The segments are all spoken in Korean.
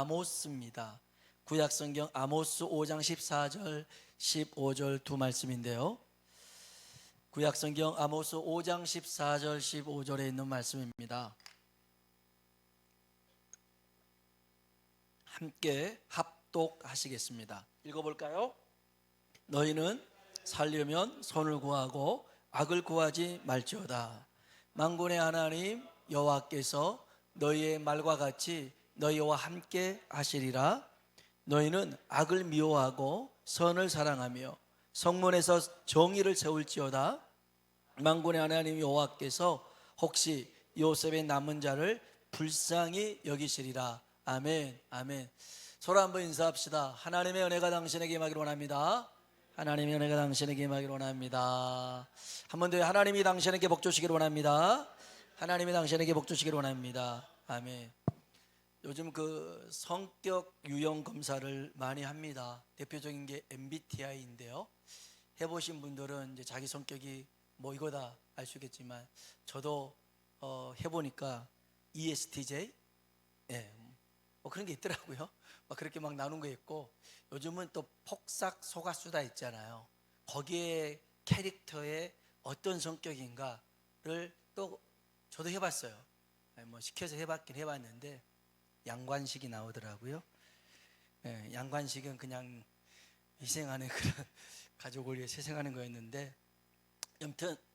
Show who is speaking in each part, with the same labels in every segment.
Speaker 1: 아모스입니다. 구약성경 아모스 5장 14절 15절 두 말씀인데요, 구약성경 아모스 5장 14절 15절에 있는 말씀입니다. 함께 합독하시겠습니다. 읽어볼까요? 너희는 살려면 선을 구하고 악을 구하지 말지어다. 만군의 하나님 여호와께서 너희의 말과 같이 너희와 함께 하시리라. 너희는 악을 미워하고 선을 사랑하며 성문에서 정의를 세울지어다. 만군의 하나님 여호와께서 혹시 요셉의 남은 자를 불쌍히 여기시리라. 아멘. 아멘. 서로 한번 인사합시다. 하나님의 은혜가 당신에게 임하기를 원합니다. 하나님의 은혜가 당신에게 임하기를 원합니다. 한 번 더, 하나님이 당신에게 복 주시기를 원합니다. 하나님이 당신에게 복 주시기를 원합니다. 아멘. 요즘 그 성격 유형 검사를 많이 합니다. 대표적인 게 MBTI인데요. 해보신 분들은 이제 자기 성격이 뭐 이거다 알 수 있겠지만, 저도 해보니까 ESTJ, 뭐 그런 게 있더라고요. 막 그렇게 막 나눈 거 있고, 요즘은 또 폭삭 속았수다 있잖아요. 거기에 캐릭터의 어떤 성격인가를 또 저도 해봤어요. 뭐 시켜서 해봤긴 해봤는데 양관식이 나오더라고요. 양관식은 그냥 희생하는 그런 가족을 위해 희생하는 거였는데,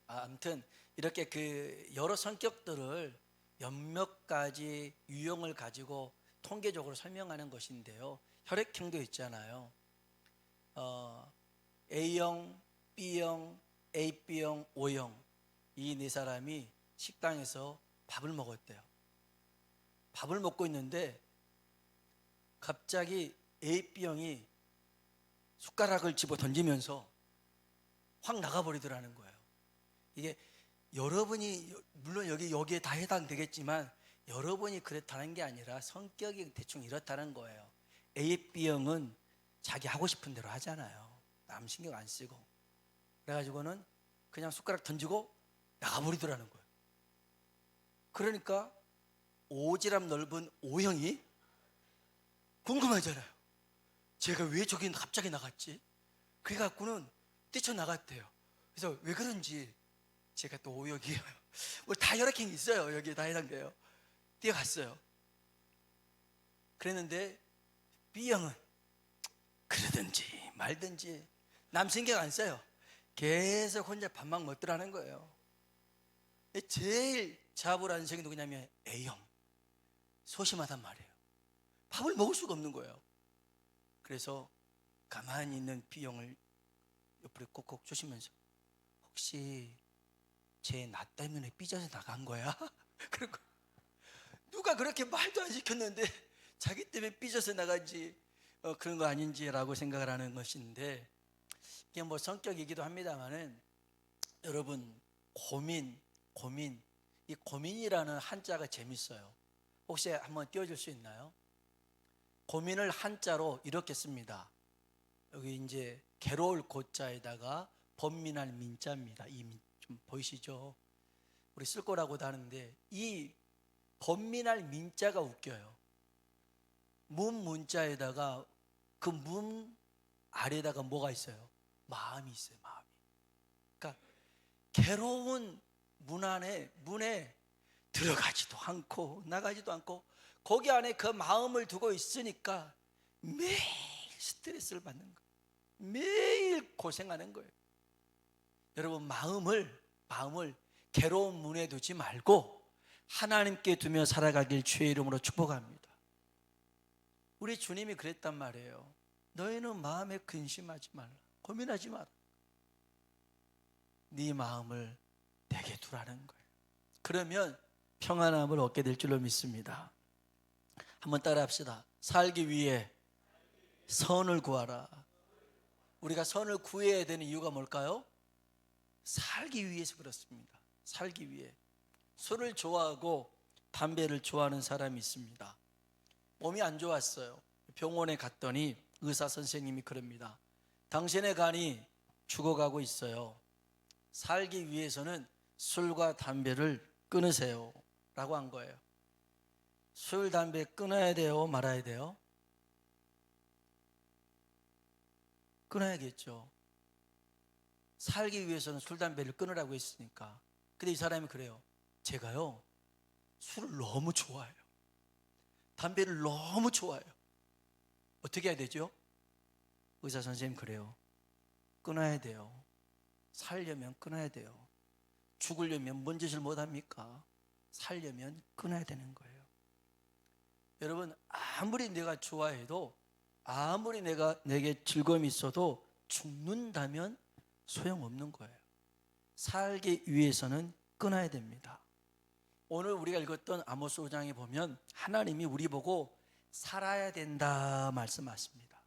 Speaker 1: 아무튼 이렇게 그 여러 성격들을 몇몇 가지 유형을 가지고 통계적으로 설명하는 것인데요, 혈액형도 있잖아요. A형, B형, AB형, O형, 이 네 사람이 식당에서 밥을 먹었대요. 밥을 먹고 있는데 갑자기 AB형이 숟가락을 집어 던지면서 확 나가버리더라는 거예요. 이게 여러분이 물론 여기에 다 해당되겠지만, 여러분이 그렇다는 게 아니라 성격이 대충 이렇다는 거예요. AB형은 자기 하고 싶은 대로 하잖아요. 남 신경 안 쓰고. 그래가지고는 그냥 숟가락 던지고 나가버리더라는 거예요. 그러니까 오지랖 넓은 O형이 궁금하잖아요. 제가 왜 저기 갑자기 나갔지? 그래갖고는 뛰쳐나갔대요. 그래서 왜 그런지, 제가 또 O형이에요. 다 혈액형이 있어요. 여기에 다 해당돼요. 뛰어갔어요. 그랬는데 B형은 그러든지 말든지 남 신경 안 써요. 계속 혼자 밥만 먹더라는 거예요. 제일 자불안 성이 누구냐면 A형. 소심하단 말이에요. 밥을 먹을 수가 없는 거예요. 그래서 가만히 있는 B형을 옆으로 꼭꼭 조시면서, 혹시 쟤 나 때문에 삐져서 나간 거야? 그리고 누가 그렇게 말도 안 시켰는데 자기 때문에 삐져서 나간지 그런 거 아닌지라고 생각을 하는 것인데, 이게 뭐 성격이기도 합니다만은, 여러분 고민, 이 고민이라는 한자가 재밌어요. 혹시 한번 띄워줄 수 있나요? 고민을 한자로 이렇게 씁니다. 여기 이제 괴로울 고자에다가 번민할 민자입니다. 좀 보이시죠? 우리 쓸 거라고도 하는데, 이 번민할 민자가 웃겨요. 문자에다가 그 문 아래에다가 뭐가 있어요? 마음이 있어요. 마음이. 그러니까 괴로운 문에 들어가지도 않고 나가지도 않고 거기 안에 그 마음을 두고 있으니까 매일 스트레스를 받는 거예요. 매일 고생하는 거예요. 여러분, 마음을 괴로운 문에 두지 말고 하나님께 두며 살아가길 주의 이름으로 축복합니다. 우리 주님이 그랬단 말이에요. 너희는 마음에 근심하지 말라. 고민하지 마라. 네 마음을 내게 두라는 거예요. 그러면 평안함을 얻게 될 줄로 믿습니다. 한번 따라 합시다. 살기 위해 선을 구하라. 우리가 선을 구해야 되는 이유가 뭘까요? 살기 위해서 그렇습니다. 살기 위해. 술을 좋아하고 담배를 좋아하는 사람이 있습니다. 몸이 안 좋았어요. 병원에 갔더니 의사 선생님이 그럽니다. 당신의 간이 죽어가고 있어요. 살기 위해서는 술과 담배를 끊으세요 라고 한 거예요. 술, 담배 끊어야 돼요? 말아야 돼요? 끊어야겠죠. 살기 위해서는 술, 담배를 끊으라고 했으니까. 근데 이 사람이 그래요. 제가요, 술을 너무 좋아해요. 담배를 너무 좋아해요. 어떻게 해야 되죠? 의사 선생님 그래요. 끊어야 돼요. 살려면 끊어야 돼요. 죽으려면 뭔 짓을 못합니까? 살려면 끊어야 되는 거예요. 여러분, 아무리 내가 좋아해도, 아무리 내게 즐거움이 있어도 죽는다면 소용없는 거예요. 살기 위해서는 끊어야 됩니다. 오늘 우리가 읽었던 아모스 5장에 보면 하나님이 우리 보고 살아야 된다 말씀하십니다.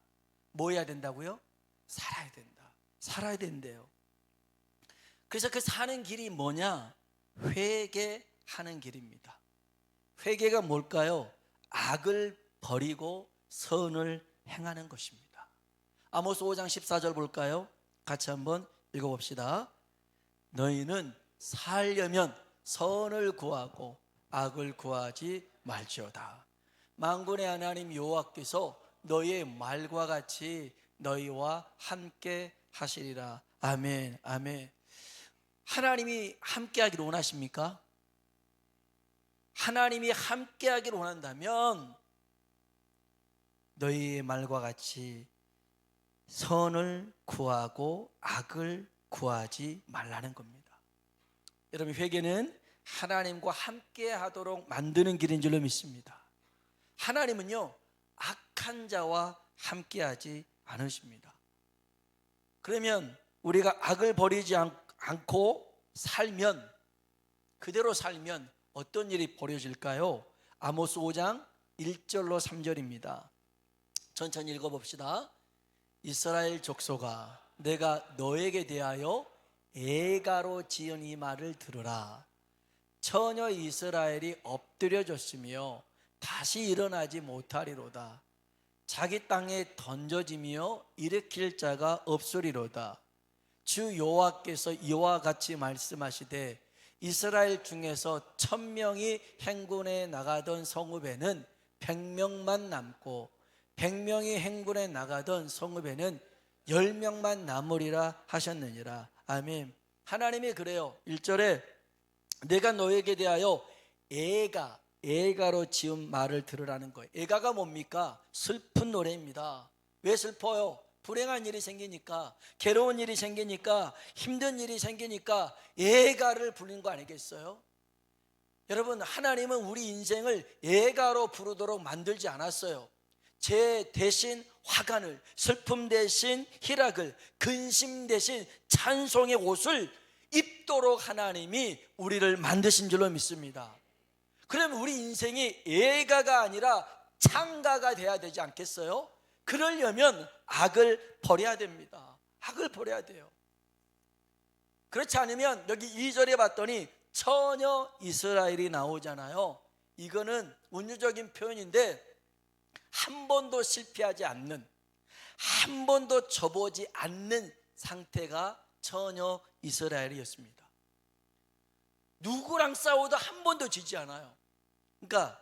Speaker 1: 뭐 해야 된다고요? 살아야 된다. 살아야 된대요. 그래서 그 사는 길이 뭐냐? 회개하는 길입니다. 회개가 뭘까요? 악을 버리고 선을 행하는 것입니다. 아모스 5장 14절 볼까요? 같이 한번 읽어봅시다. 너희는 살려면 선을 구하고 악을 구하지 말지어다. 만군의 하나님 여호와께서 너희의 말과 같이 너희와 함께 하시리라. 아멘, 아멘. 하나님이 함께 하기를 원하십니까? 하나님이 함께 하기를 원한다면 너희의 말과 같이 선을 구하고 악을 구하지 말라는 겁니다. 여러분, 회개는 하나님과 함께 하도록 만드는 길인 줄로 믿습니다. 하나님은요, 악한 자와 함께 하지 않으십니다. 그러면 우리가 악을 버리지 않고 살면, 그대로 살면 어떤 일이 벌어질까요? 아모스 5장 1절로 3절입니다. 천천히 읽어봅시다. 이스라엘 족속아, 내가 너에게 대하여 애가로 지은 이 말을 들으라. 처녀 이스라엘이 엎드려졌으며 다시 일어나지 못하리로다. 자기 땅에 던져지며 일으킬 자가 없으리로다. 주 여호와께서 이와 같이 말씀하시되 이스라엘 중에서 1000명이 행군에 나가던 성읍에는 100명만 남고 100명이 행군에 나가던 성읍에는 10명만 남으리라 하셨느니라. 아멘. 하나님이 그래요. 1절에 내가 너에게 대하여 애가로 지은 말을 들으라는 거예요. 애가가 뭡니까? 슬픈 노래입니다. 왜 슬퍼요? 불행한 일이 생기니까, 괴로운 일이 생기니까, 힘든 일이 생기니까 애가를 부르는 거 아니겠어요? 여러분, 하나님은 우리 인생을 애가로 부르도록 만들지 않았어요. 제 대신 화관을, 슬픔 대신 희락을, 근심 대신 찬송의 옷을 입도록 하나님이 우리를 만드신 줄로 믿습니다. 그러면 우리 인생이 애가가 아니라 창가가 돼야 되지 않겠어요? 그러려면 악을 버려야 됩니다. 악을 버려야 돼요. 그렇지 않으면 여기 2절에 봤더니 처녀 이스라엘이 나오잖아요. 이거는 운유적인 표현인데 한 번도 실패하지 않는, 한 번도 접어지 않는 상태가 처녀 이스라엘이었습니다. 누구랑 싸워도 한 번도 지지 않아요. 그러니까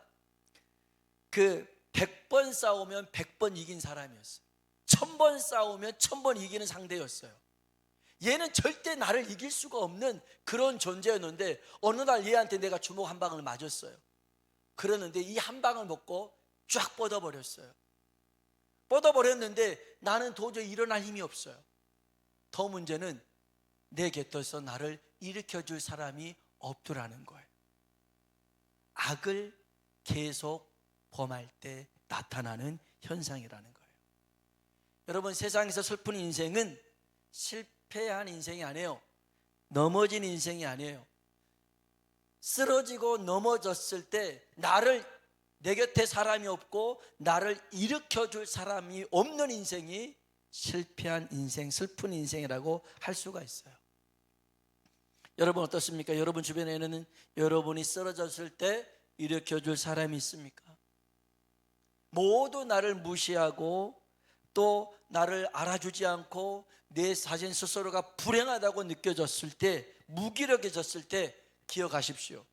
Speaker 1: 100번 싸우면 100번 이긴 사람이었어요. 1000번 싸우면 1000번 이기는 상대였어요. 얘는 절대 나를 이길 수가 없는 그런 존재였는데 어느 날 얘한테 내가 주먹 한 방을 맞았어요. 그러는데 이 한 방을 먹고 쫙 뻗어버렸어요. 뻗어버렸는데 나는 도저히 일어날 힘이 없어요. 더 문제는 내 곁에서 나를 일으켜줄 사람이 없더라는 거예요. 악을 계속 범할 때 나타나는 현상이라는 거예요. 여러분, 세상에서 슬픈 인생은 실패한 인생이 아니에요. 넘어진 인생이 아니에요. 쓰러지고 넘어졌을 때 내 곁에 사람이 없고 나를 일으켜줄 사람이 없는 인생이 실패한 인생, 슬픈 인생이라고 할 수가 있어요. 여러분 어떻습니까? 여러분 주변에는 여러분이 쓰러졌을 때 일으켜줄 사람이 있습니까? 모두 나를 무시하고 또 나를 알아주지 않고 내 자신 스스로가 불행하다고 느껴졌을 때, 무기력해졌을 때 기억하십시오.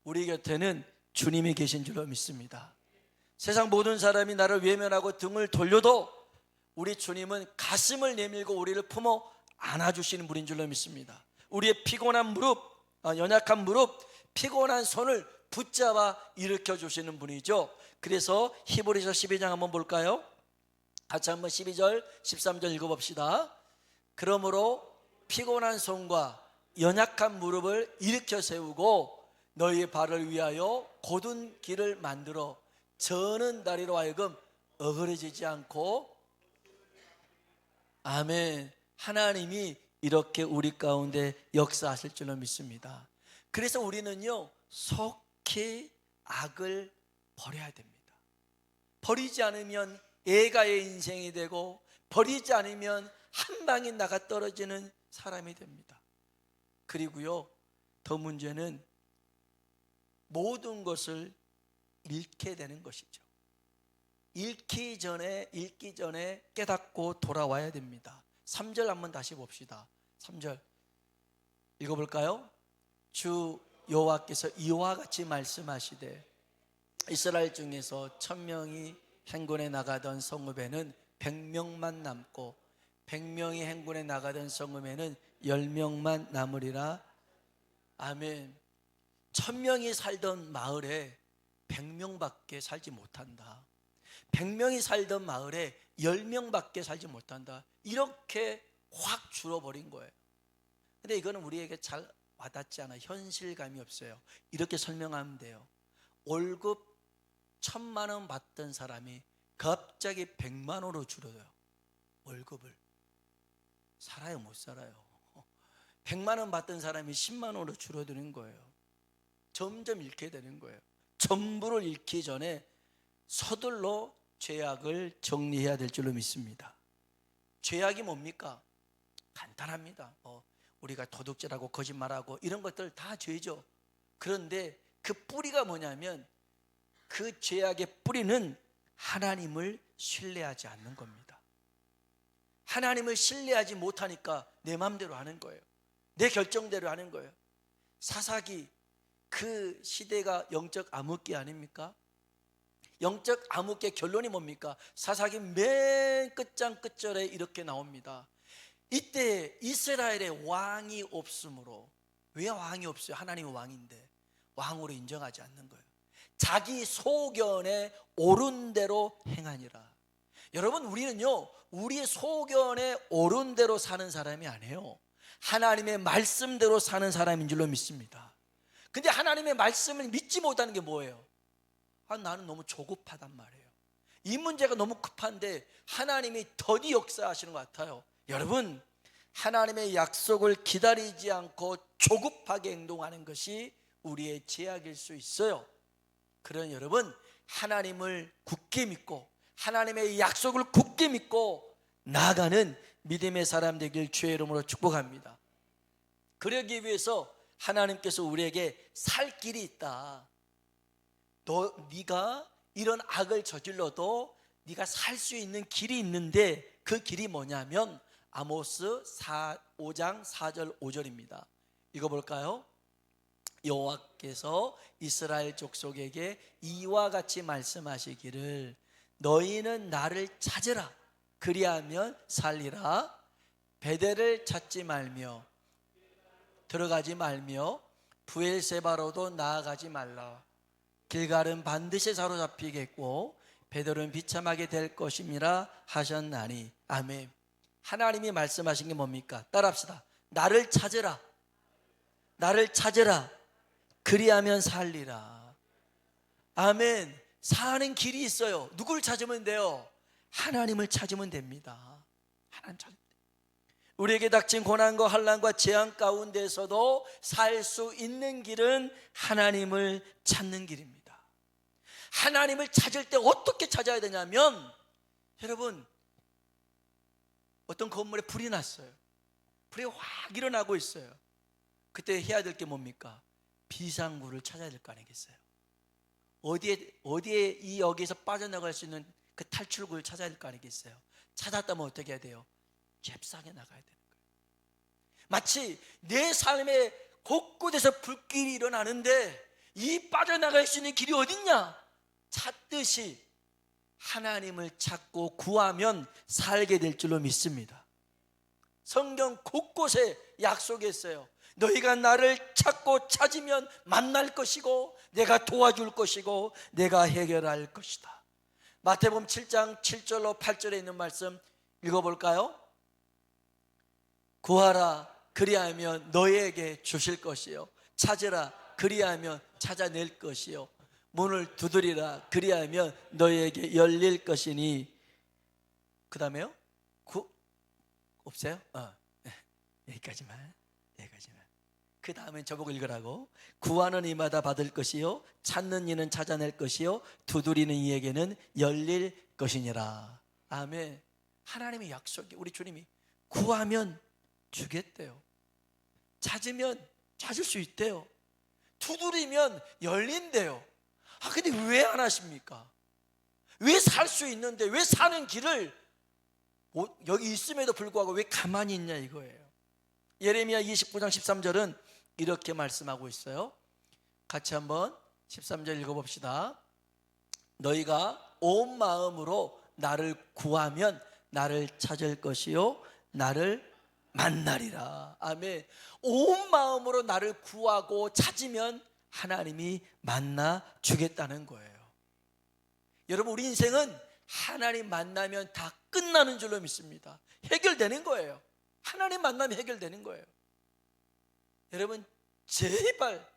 Speaker 1: 우리 곁에는 주님이 계신 줄로 믿습니다. 세상 모든 사람이 나를 외면하고 등을 돌려도 우리 주님은 가슴을 내밀고 우리를 품어 안아주시는 분인 줄로 믿습니다. 우리의 피곤한 무릎, 연약한 무릎, 피곤한 손을 붙잡아 일으켜 주시는 분이죠. 그래서 히브리서 12장 한번 볼까요? 같이 한번 12절 13절 읽어봅시다. 그러므로 피곤한 손과 연약한 무릎을 일으켜 세우고 너희의 발을 위하여 곧은 길을 만들어 저는 다리로 하여금 어그러지지 않고, 아멘. 하나님이 이렇게 우리 가운데 역사하실 줄로 믿습니다. 그래서 우리는요 속히 악을 버려야 됩니다. 버리지 않으면 애가의 인생이 되고, 버리지 않으면 한 방에 나가 떨어지는 사람이 됩니다. 그리고요 더 문제는 모든 것을 잃게 되는 것이죠. 읽기 전에 깨닫고 돌아와야 됩니다. 3절 한번 다시 봅시다. 3절 읽어볼까요? 주 여호와께서 이와 같이 말씀하시되 이스라엘 중에서 1000명이 행군에 나가던 성읍에는 100명만 남고 100명이 행군에 나가던 성읍에는 10명만 남으리라. 아멘. 1000명이 살던 마을에 100명밖에 살지 못한다. 100명이 살던 마을에 10명밖에 살지 못한다. 이렇게 확 줄어버린 거예요. 근데 이거는 우리에게 잘 와닿지 않아. 현실감이 없어요. 이렇게 설명하면 돼요. 월급 1000만 원 받던 사람이 갑자기 100만 원으로 줄어요. 월급을 살아요, 못 살아요? 100만 원 받던 사람이 10만 원으로 줄어드는 거예요. 점점 잃게 되는 거예요. 전부를 잃기 전에 서둘러 죄악을 정리해야 될 줄로 믿습니다. 죄악이 뭡니까? 간단합니다. 우리가 도둑질하고 거짓말하고 이런 것들 다 죄죠. 그런데 그 뿌리가 뭐냐면, 그 죄악의 뿌리는 하나님을 신뢰하지 않는 겁니다. 하나님을 신뢰하지 못하니까 내 마음대로 하는 거예요. 내 결정대로 하는 거예요. 사사기, 그 시대가 영적 암흑기 아닙니까? 영적 암흑기의 결론이 뭡니까? 사사기 맨 끝장 끝절에 이렇게 나옵니다. 이때 이스라엘에 왕이 없으므로. 왜 왕이 없어요? 하나님이 왕인데 왕으로 인정하지 않는 거예요. 자기 소견에 옳은 대로 행하니라. 여러분, 우리는요 우리의 소견에 옳은 대로 사는 사람이 아니에요. 하나님의 말씀대로 사는 사람인 줄로 믿습니다. 근데 하나님의 말씀을 믿지 못하는 게 뭐예요? 나는 너무 조급하단 말이에요. 이 문제가 너무 급한데 하나님이 더디 역사하시는 것 같아요. 여러분, 하나님의 약속을 기다리지 않고 조급하게 행동하는 것이 우리의 죄악일 수 있어요. 그런 여러분, 하나님을 굳게 믿고 하나님의 약속을 굳게 믿고 나아가는 믿음의 사람 되길 주의 이름으로 축복합니다. 그러기 위해서 하나님께서 우리에게 살 길이 있다. 네가 이런 악을 저질러도 네가 살 수 있는 길이 있는데, 그 길이 뭐냐면 아모스 5장 4절 5절입니다. 읽어볼까요? 여호와께서 이스라엘 족속에게 이와 같이 말씀하시기를 너희는 나를 찾으라. 그리하면 살리라. 베델을 찾지 말며 들어가지 말며 부엘세바로도 나아가지 말라. 길갈은 반드시 사로잡히겠고 베델은 비참하게 될 것임이라 하셨나니. 아멘. 하나님이 말씀하신 게 뭡니까? 따라합시다. 나를 찾으라. 나를 찾으라. 그리하면 살리라. 아멘. 사는 길이 있어요. 누구를 찾으면 돼요? 하나님을 찾으면 됩니다. 하나님 찾으면 돼요. 우리에게 닥친 고난과 환난과 재앙 가운데서도 살 수 있는 길은 하나님을 찾는 길입니다. 하나님을 찾을 때 어떻게 찾아야 되냐면, 여러분, 어떤 건물에 불이 났어요. 불이 확 일어나고 있어요. 그때 해야 될 게 뭡니까? 비상구를 찾아야 될 거 아니겠어요? 어디에 이 여기에서 빠져나갈 수 있는 그 탈출구를 찾아야 될 거 아니겠어요? 찾았다면 어떻게 해야 돼요? 잽싸게 나가야 되는 거예요. 마치 내 삶의 곳곳에서 불길이 일어나는데 이 빠져나갈 수 있는 길이 어딨냐? 찾듯이 하나님을 찾고 구하면 살게 될 줄로 믿습니다. 성경 곳곳에 약속했어요. 너희가 나를 찾고 찾으면 만날 것이고 내가 도와줄 것이고 내가 해결할 것이다. 마태복음 7장 7절로 8절에 있는 말씀 읽어볼까요? 구하라 그리하면 너희에게 주실 것이요 찾으라 그리하면 찾아낼 것이요 문을 두드리라 그리하면 너희에게 열릴 것이니. 그 다음에요? 없어요? 여기까지만. 그 다음엔 저보고 읽으라고. 구하는 이마다 받을 것이요 찾는 이는 찾아낼 것이요 두드리는 이에게는 열릴 것이니라. 아멘. 하나님의 약속이, 우리 주님이 구하면 주겠대요. 찾으면 찾을 수 있대요. 두드리면 열린대요. 근데 왜 안 하십니까? 왜 살 수 있는데, 왜 사는 길을 여기 있음에도 불구하고 왜 가만히 있냐 이거예요. 예레미야 29장 13절은 이렇게 말씀하고 있어요. 같이 한번 13절 읽어봅시다. 너희가 온 마음으로 나를 구하면 나를 찾을 것이요 나를 만나리라. 아멘. 온 마음으로 나를 구하고 찾으면 하나님이 만나 주겠다는 거예요. 여러분, 우리 인생은 하나님 만나면 다 끝나는 줄로 믿습니다. 해결되는 거예요. 하나님 만나면 해결되는 거예요. 여러분, 제발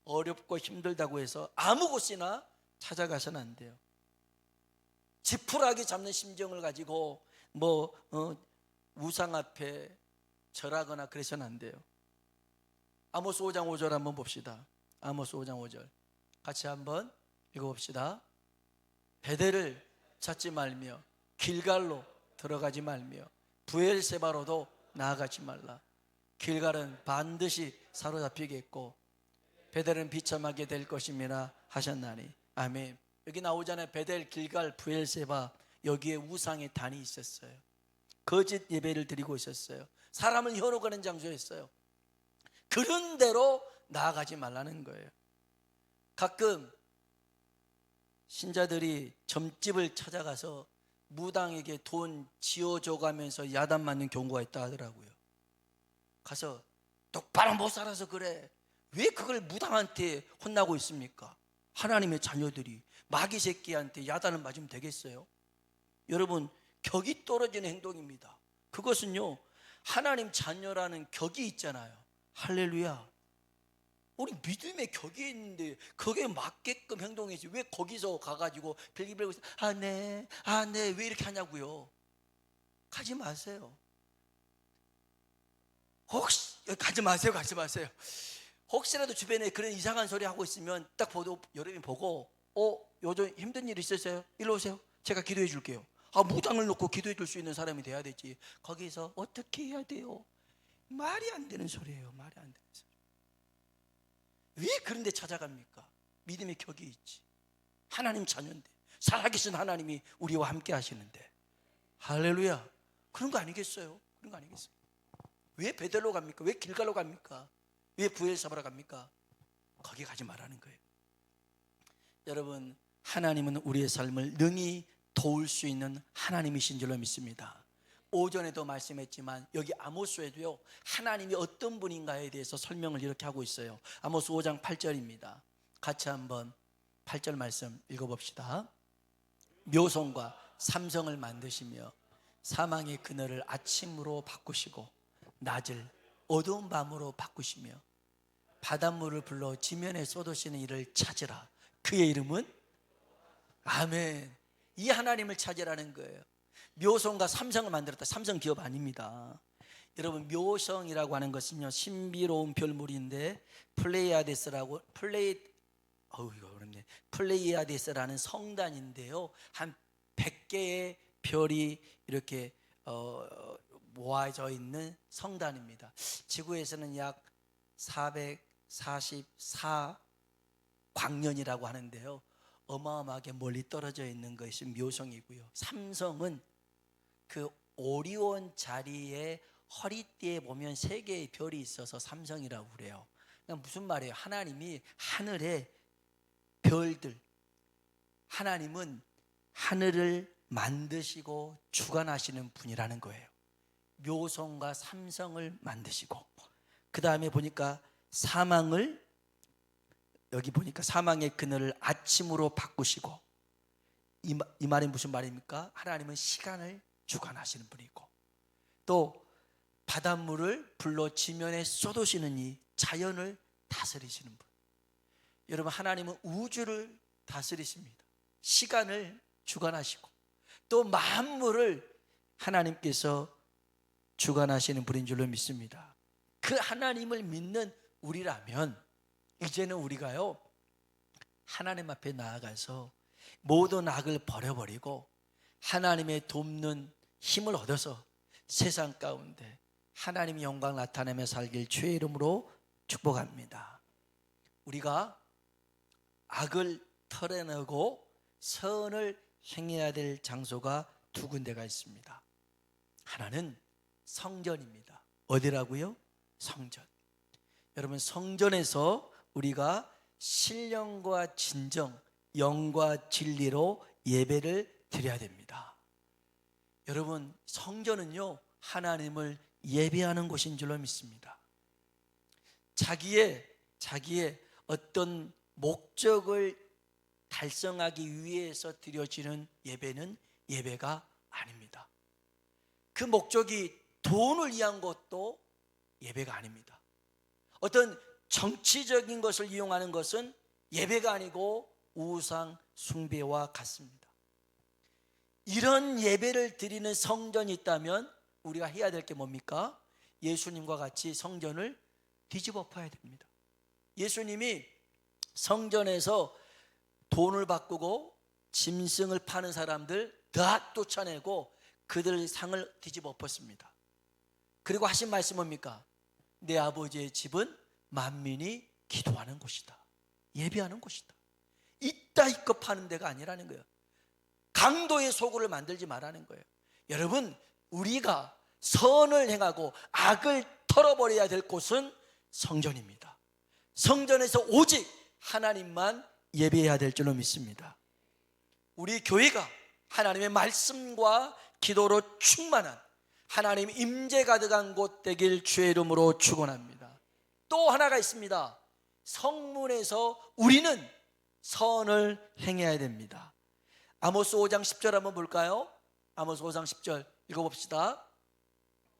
Speaker 1: 어렵고 힘들다고 해서 아무 곳이나 찾아가서는 안 돼요. 지푸라기 잡는 심정을 가지고 우상 앞에 절하거나 그래서는 안 돼요. 아모스 5장 5절 한번 봅시다. 아모스 5장 5절 같이 한번 읽어봅시다. 베델을 찾지 말며 길갈로 들어가지 말며 브엘세바로도 나아가지 말라. 길갈은 반드시 사로잡히겠고 베델은 비참하게 될 것임이라 하셨나니. 아멘. 여기 나오잖아요. 베델, 길갈, 브엘세바. 여기에 우상의 단이 있었어요. 거짓 예배를 드리고 있었어요. 사람을 현혹하는 장소였어요. 그런 대로 나아가지 말라는 거예요. 가끔 신자들이 점집을 찾아가서 무당에게 돈 지어줘가면서 야단 맞는 경우가 있다 하더라고요. 가서 똑바로 못 살아서 그래. 왜 그걸 무당한테 혼나고 있습니까? 하나님의 자녀들이 마귀 새끼한테 야단을 맞으면 되겠어요? 여러분, 격이 떨어지는 행동입니다. 그것은요, 하나님 자녀라는 격이 있잖아요. 할렐루야. 우리 믿음의 격이 있는데 거기에 맞게끔 행동해야지. 왜 거기서 가가지고 빌기빌고 네, 왜 이렇게 하냐고요. 가지 마세요. 혹시 가지 마세요. 혹시라도 주변에 그런 이상한 소리 하고 있으면 딱 여러분이 보고 요즘 힘든 일 있으세요? 일로 오세요. 제가 기도해 줄게요. 무당을 놓고 기도해 줄 수 있는 사람이 돼야 되지. 거기서 어떻게 해야 돼요? 말이 안 되는 소리예요. 말이 안 되는 소리. 왜 그런 데 찾아갑니까? 믿음의 격이 있지. 하나님 자녀인데, 살아계신 하나님이 우리와 함께 하시는데. 할렐루야. 그런 거 아니겠어요? 왜 베델로 갑니까? 왜 길갈로 갑니까? 왜 브엘사바로 갑니까? 거기 가지 말라는 거예요. 여러분, 하나님은 우리의 삶을 능히 도울 수 있는 하나님이신 줄로 믿습니다. 오전에도 말씀했지만 여기 아모스에도요, 하나님이 어떤 분인가에 대해서 설명을 이렇게 하고 있어요. 아모스 5장 8절입니다. 같이 한번 8절 말씀 읽어봅시다. 묘성과 삼성을 만드시며 사망의 그늘을 아침으로 바꾸시고 낮을 어두운 밤으로 바꾸시며 바닷물을 불러 지면에 쏟으시는 이를 찾으라. 그의 이름은 아멘. 이 하나님을 찾으라는 거예요. 묘성과 삼성을 만들었다. 삼성 기업 아닙니다. 여러분, 묘성이라고 하는 것은요, 신비로운 별물인데 플레이아데스라는 성단인데요, 한 100개의 별이 이렇게 모아져 있는 성단입니다. 지구에서는 약 444광년이라고 하는데요, 어마어마하게 멀리 떨어져 있는 것이 묘성이고요. 삼성은 그 오리온 자리에 허리띠에 보면 3개의 별이 있어서 삼성이라고 그래요. 그러니까 무슨 말이에요? 하나님이 하늘에 별들, 하나님은 하늘을 만드시고 주관하시는 분이라는 거예요. 묘성과 삼성을 만드시고, 그 다음에 보니까 사망을, 여기 보니까 사망의 그늘을 아침으로 바꾸시고, 이 말이 무슨 말입니까? 하나님은 시간을 주관하시는 분이고, 또 바닷물을 불로 지면에 쏟으시는 이 자연을 다스리시는 분. 여러분, 하나님은 우주를 다스리십니다. 시간을 주관하시고, 또 만물을 하나님께서 주관하시는 분인 줄로 믿습니다. 그 하나님을 믿는 우리라면 이제는 우리가요, 하나님 앞에 나아가서 모든 악을 버려버리고 하나님의 돕는 힘을 얻어서 세상 가운데 하나님의 영광 나타내며 살길 주의 이름으로 축복합니다. 우리가 악을 털어내고 선을 행해야 될 장소가 두 군데가 있습니다. 하나는 성전입니다. 어디라고요? 성전. 여러분, 성전에서 우리가 신령과 진정, 영과 진리로 예배를 드려야 됩니다. 여러분, 성전은요, 하나님을 예배하는 곳인 줄로 믿습니다. 자기의 어떤 목적을 달성하기 위해서 드려지는 예배는 예배가 아닙니다. 그 목적이 돈을 위한 것도 예배가 아닙니다. 어떤 정치적인 것을 이용하는 것은 예배가 아니고 우상 숭배와 같습니다. 이런 예배를 드리는 성전이 있다면 우리가 해야 될 게 뭡니까? 예수님과 같이 성전을 뒤집어 엎어야 됩니다. 예수님이 성전에서 돈을 바꾸고 짐승을 파는 사람들 다 쫓아내고 그들 상을 뒤집어 엎었습니다. 그리고 하신 말씀 뭡니까? 내 아버지의 집은 만민이 기도하는 곳이다, 예배하는 곳이다. 이따위껏 파는 데가 아니라는 거예요. 강도의 소굴을 만들지 말라는 거예요. 여러분, 우리가 선을 행하고 악을 털어버려야 될 곳은 성전입니다. 성전에서 오직 하나님만 예배해야 될 줄로 믿습니다. 우리 교회가 하나님의 말씀과 기도로 충만한 하나님 임재 가득한 곳 되길 주의 이름으로 축원합니다. 또 하나가 있습니다. 성문에서 우리는 선을 행해야 됩니다. 아모스 5장 10절 한번 볼까요? 아모스 5장 10절 읽어봅시다.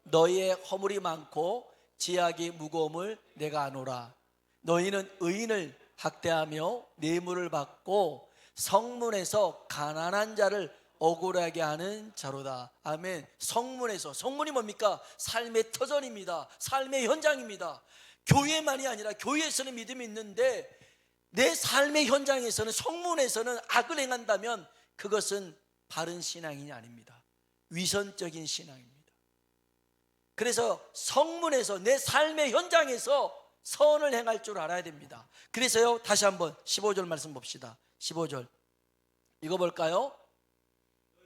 Speaker 1: 너희의 허물이 많고 지약이 무거움을 내가 아노라. 너희는 의인을 학대하며 뇌물을 받고 성문에서 가난한 자를 억울하게 하는 자로다. 아멘. 성문에서, 성문이 뭡니까? 삶의 터전입니다. 삶의 현장입니다. 교회만이 아니라 교회에서는 믿음이 있는데 내 삶의 현장에서는, 성문에서는 악을 행한다면 그것은 바른 신앙이 아닙니다. 위선적인 신앙입니다. 그래서 성문에서, 내 삶의 현장에서 선을 행할 줄 알아야 됩니다. 그래서요, 다시 한번 15절 말씀 봅시다. 15절 읽어볼까요?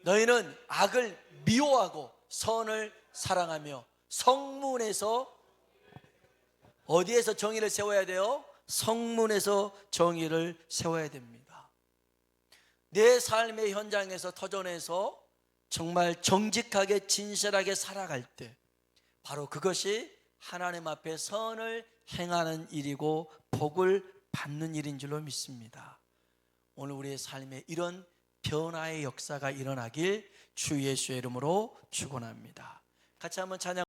Speaker 1: 너희는 악을 미워하고 선을 사랑하며. 성문에서, 어디에서 정의를 세워야 돼요? 성문에서 정의를 세워야 됩니다. 내 삶의 현장에서, 터전에서 정말 정직하게 진실하게 살아갈 때 바로 그것이 하나님 앞에 선을 행하는 일이고 복을 받는 일인 줄로 믿습니다. 오늘 우리의 삶에 이런 변화의 역사가 일어나길 주 예수의 이름으로 축원합니다. 같이 한번 찬양.